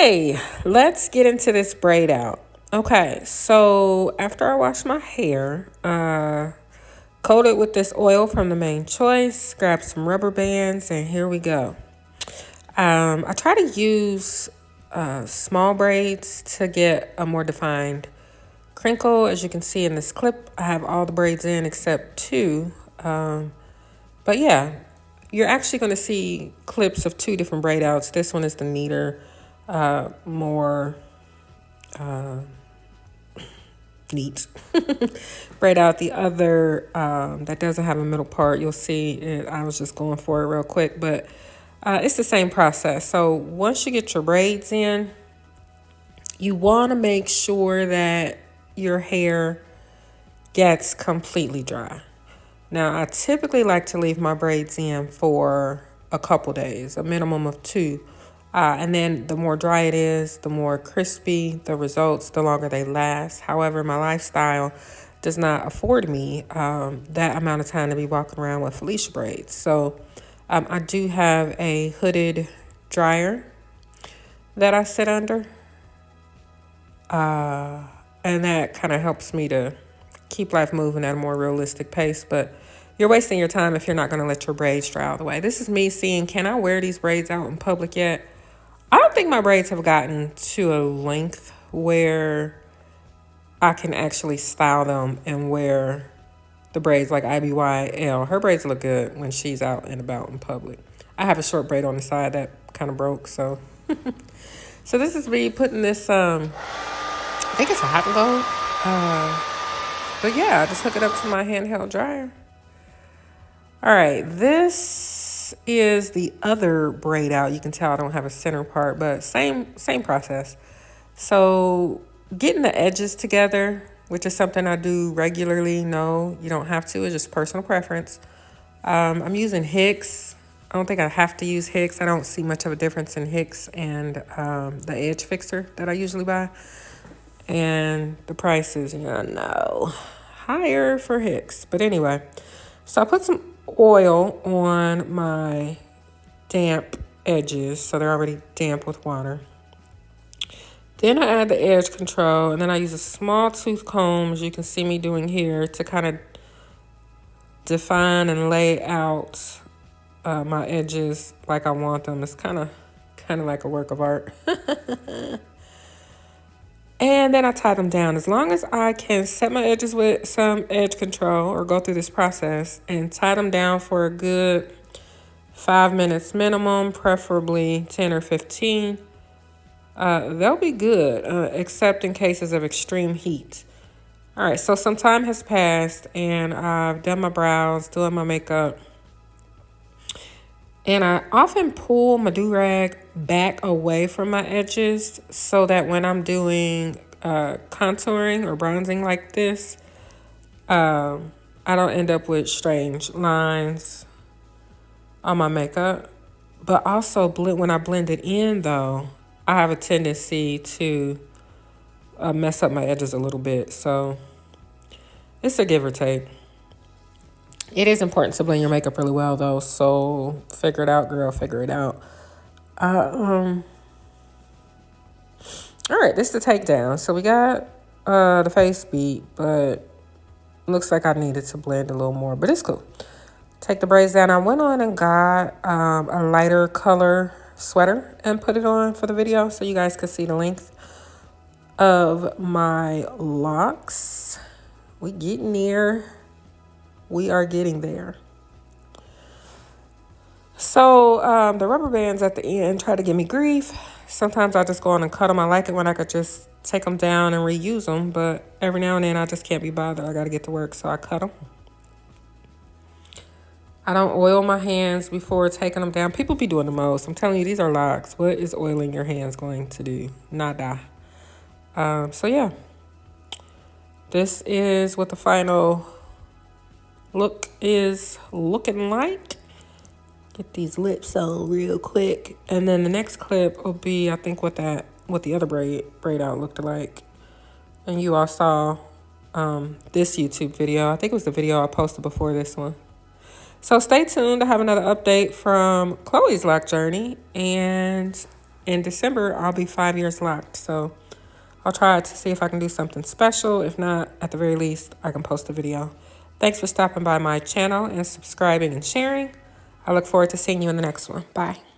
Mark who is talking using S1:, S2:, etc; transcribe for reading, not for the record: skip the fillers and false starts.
S1: Okay, let's get into this braid out. Okay, so after I wash my hair, coat it with this oil from the Main Choice, grab some rubber bands, and here we go. I try to use small braids to get a more defined crinkle. As you can see in this clip, I have all the braids in except two. But yeah, you're actually going to see clips of two different braid outs. This one is the neater, more neat braid out. The other that doesn't have a middle part, you'll see it. I was just going for it real quick, but it's the same process. So once you get your braids in, you want to make sure that your hair gets completely dry. Now, I typically like to leave my braids in for a couple days, a minimum of 2. And then the more dry it is, the more crispy the results, the longer they last. However, my lifestyle does not afford me that amount of time to be walking around with Felicia braids. So I do have a hooded dryer that I sit under. And that kind of helps me to keep life moving at a more realistic pace. But you're wasting your time if you're not going to let your braids dry all the way. This is me seeing, can I wear these braids out in public yet? I don't think my braids have gotten to a length where I can actually style them and wear the braids like IBYL. Her braids look good when she's out and about in public. I have a short braid on the side that kind of broke, so. So this is me putting this, I think it's a hot and gold. But yeah, I just hook it up to my handheld dryer. All right, this is the other braid out. You can tell I don't have a center part, but same process. So getting the edges together, which is something I do regularly. No, you don't have to. It's just personal preference. I'm using Hicks. I don't think I have to use Hicks. I don't see much of a difference in Hicks and the edge fixer that I usually buy. And the price is, higher for Hicks. But anyway, so I put some oil on my damp edges, so they're already damp with water. Then I add the edge control, and then I use a small tooth comb, as you can see me doing here, to kind of define and lay out my edges like I want them. It's kind of like a work of art. And then I tie them down. As long as I can set my edges with some edge control or go through this process and tie them down for a good 5 minutes minimum, preferably 10 or 15, they'll be good, except in cases of extreme heat. All right, so some time has passed and I've done my brows, doing my makeup. And I often pull my do-rag back away from my edges so that when I'm doing contouring or bronzing like this, I don't end up with strange lines on my makeup. But also, when I blend it in, though, I have a tendency to mess up my edges a little bit. So it's a give or take. It is important to blend your makeup really well, though, so figure it out, girl, figure it out. All right, this is the takedown. So we got the face beat, but looks like I needed to blend a little more, but it's cool. Take the braids down. I went on and got a lighter color sweater and put it on for the video so you guys could see the length of my locks. We getting there. We are getting there. So the rubber bands at the end try to give me grief. Sometimes I just go on and cut them. I like it when I could just take them down and reuse them. But every now and then I just can't be bothered. I got to get to work, so I cut them. I don't oil my hands before taking them down. People be doing the most. I'm telling you, these are locks. What is oiling your hands going to do? Nada. So yeah. This is what the final look is looking like. Get these lips on real quick, and then the next clip will be, I think, what the other braid out looked like. And you all saw this YouTube video. I think it was the video I posted before this one. So stay tuned to have another update from Chloe's lock journey, and in December, I'll be 5 years locked. So I'll try to see if I can do something special. If not, at the very least, I can post a video. Thanks for stopping by my channel and subscribing and sharing. I look forward to seeing you in the next one. Bye.